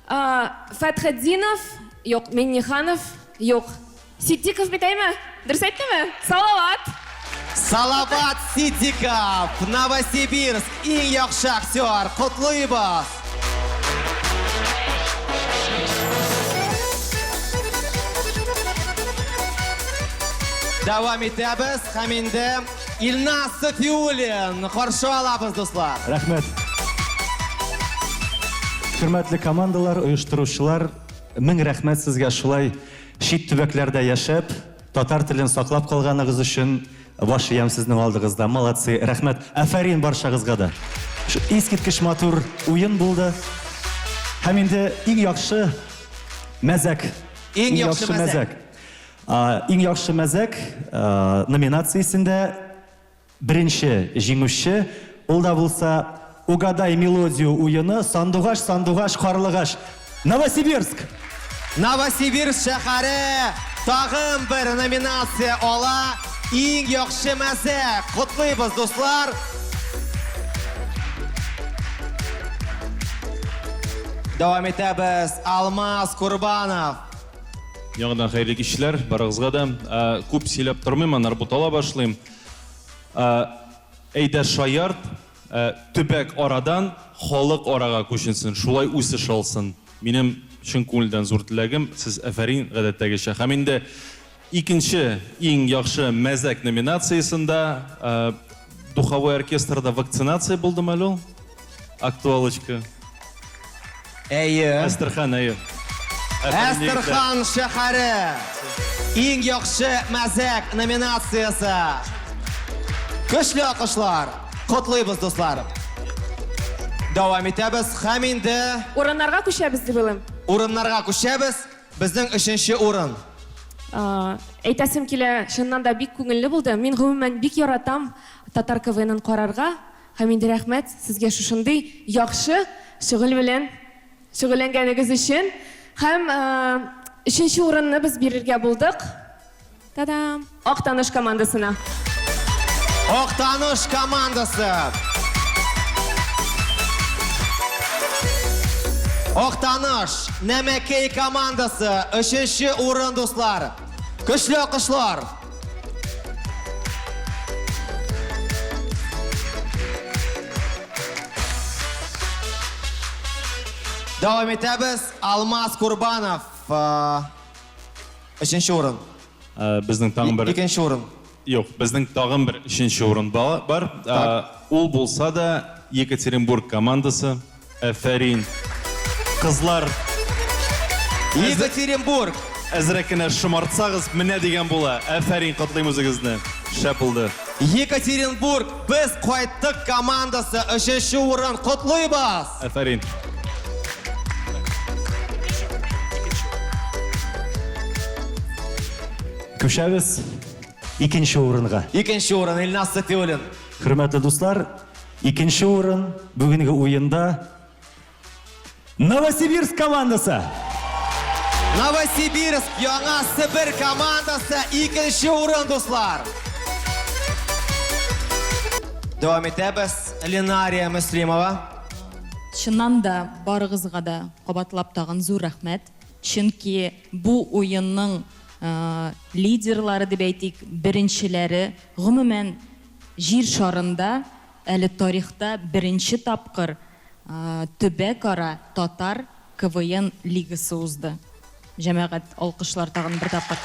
Фәтхетдинов, юк, Минниханов, юк. Ситдиков бит әйме? Дөрес әйттемме? Салават. Салават Ситдиков, Новосибирск, иң яхшы актер. Котлыйбыз. Давам итәбез һәм инде Илназ Сафиуллин каршы алабыз, дуслар. Рәхмәт. Хөрмәтле командалар, оештыручылар, мең рәхмәт сезгә шулай шит төбәкләрдә яшәп, татар телен саклап калганыгыз өчен. Баш иям сезнең алдыгызда. Молодцы. Рәхмәт. Афарин баршагызга да. Искиткеч матур уен булды. Һәм инде иң яхшы мәзәк. Иң яхшы мәзәк. Иң яхшы мәзәк номинациясендә беренче җиңүче ул да булса Угадай мелодию уены Сандугаш Карлыгаш Новосибирск. Новосибирск шәһәре тагын бер номинация ала. Иң яхшы мәзәк. Котлыйбыз, дуслар. Давам итәбез Алмаз Курбанов. Яңадан хәйрле кичләр, барыгызга да. Күп сөйләп тормыйм, аннары бутала башлыйм. Әйдә шаярт, төбәк арадан халык арага күченсен, шулай үсеш алсын. Минем чын күңелдән зур теләгем, сез Афарин гадәттәгечә. Һәм инде икенче иң яхшы мәзәк номинациясендә Духовой оркестрда вакцинация булдымы әле ул? Актуалочка. Әйе. Астрхан, әйе. Астрхан шәһәре. Иң яхшы мәзәк номинациясы. Көчле алкышлар. Котлыйбыз, дуслар. Давам итәбез һәм инде Урыннарга күчәбез дип уйлыйм. урыннарга күчәбез. Безнең 3нче урын. Әйтәсем килә, чыннан да бик күңелле булды. Мин гомумән бик яратам татар КВН-ын карарга. Һәм инде рәхмәт сезгә шушындый яхшы шөгыль белән шөгыльләнгәнегез өчен. Һәм 3нче урынны без бирергә булдык. Тадам! Актаныш командасына. Актаныш командасы. Актаныш Нәмәкәй командасы 3нче урын, дуслар. Көчле алкышлар. Давам итәбез Алмаз Курбанов. 3нче урын. Безнең тагын бер 2нче урын. Юк, безнең тагын бер 3нче урын бар. Ул булса да Екатеринбург командасы, Афарин. Кызлар, Екатеринбург. Әзрәк кенә шомартсагыз, менә дигән була. Афарин, котлыйм үзегезне. Шәп булды. Екатеринбург, без кайттык командасы 3нче урын. Котлыйбыз. Афарин. Күчәбез икенче урынга. Икенче урын Илназ Сафиуллин. Хөрмәтле дуслар, икенче урын бүгенге уенда Новосибирск командасы. Новосибирск, Яңа Сибир командасы 2нче урын, дуслар. Давам итәбез Ленария Мөслимова. Чыннан да барыгызга да кабатлап тагын зур рәхмәт. Чөнки бу уенның лидерлары дип әйтик, беренчеләре гомумән җир шарында әле тарихта беренче тапкыр төбәк-ара татар КВН лигасы узды. Җәмәгать, алкышлар тагын бер тапкыр.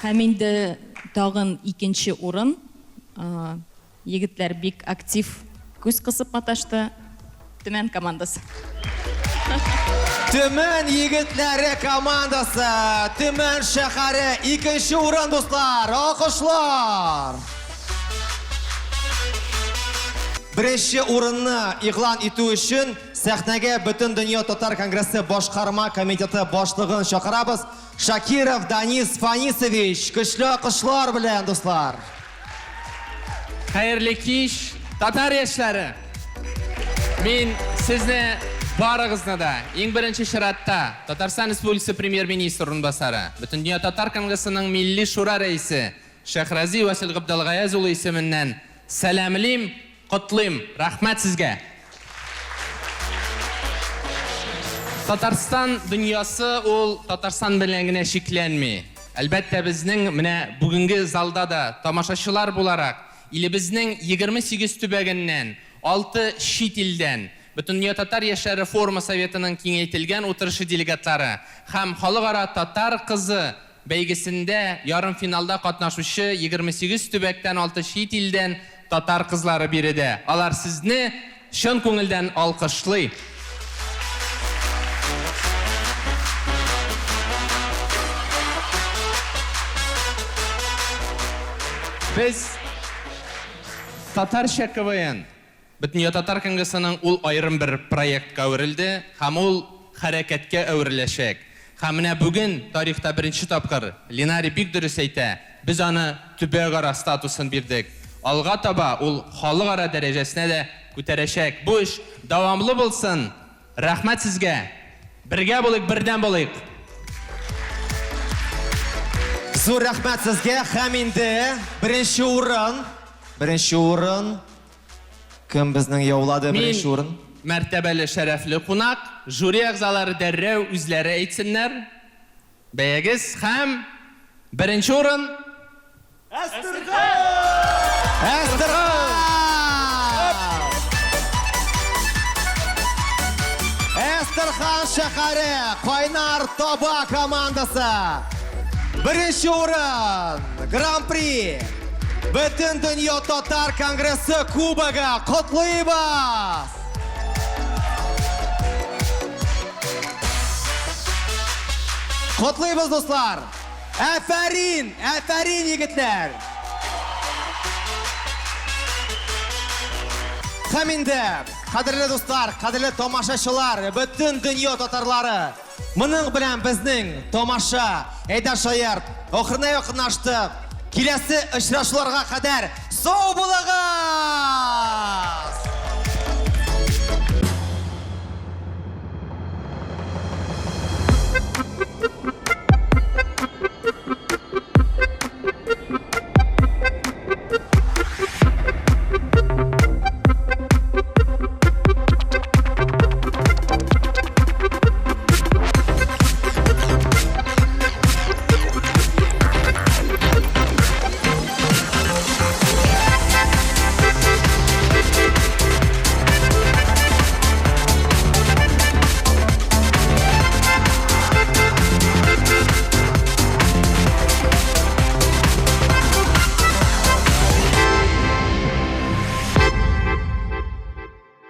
Һәм инде тагын икенче урын. Егетләр бик актив күз кысып маташты. Төмән командасы. Төмән егетләре командасы. Төмән шәһәре 2нче урын, дуслар. Алкышлар. Беренче урынны игълан итү өчен сәхнәгә Бөтен дөнья татар конгрессы башкарма комитеты башлыгын чакырабыз. Шакиров Данис Фанисович, көчле алкышлар белән, дуслар. Хәерле кич, татар яшьләре. Мин сезне барыгызны да иң беренче чиратта Татарстан Республикасы премьер-министры урынбасары, Бөтен дөнья татар конгрессының милли шура рәисе Шәхрази Васил Габдалгаяз улы исеменнән сәламлим, котлыйм. Рәхмәт сезгә. Татарстан дөньясы ул Татарстан белән генә шикләнми. Әлбәттә безнең менә бүгенге залда да тамашачылар буларак илебезнең 28 төбәгеннән 6 чит илдән Бөтен дөнья татар яшьләре форумы советының киңәйтелгән утырышы делегатлары һәм халыкара татар кызы бәйгесендә ярым финалда катнашучы 28 төбәктән 6 чит илдән татар кызлары биредә. Алар сезне чын күңелдән алкышлый. Biz Татарча КВН Бөтен дөнья татар конгрессының ул айрым бер проектка әверелде һәм ул хәрәкәткә әвереләчәк. Һәм менә бүген тарихта беренче тапкыр Ленари бик дөрес әйтә. Без аны төбәкара статусын бирдек. Алга таба ул халыкара дәрәҗәсенә дә күтәрәчәк. Бу эш дәвамлы булсын. Рәхмәт сезгә. Бергә булыйк, бердән булыйк. Зур рәхмәт сезгә. Һәм инде беренче урын. Кем безнең яулады беренче урын? Мәртәбәле шәрәфле кунак, жюри әгъзалары дәррәү үзләре әйтсеннәр. Бәягез һәм беренче урын Әстерхан шәһәре Кайнар Таба командасы. Беренче урын. Гран-при. Бөтен дөнья татар конгрессы кубогы котлыйбыз. Котлыйбыз, дуслар. Әфәрин, егетләр. Һәм инде, кадерле дуслар, кадерле тамашачылар, бөтен дөнья татарлары, моның белән безнең тамаша әйдә шаярт ахырына якынлашты. Киләсе очрашуларга кадәр сау булыгыз!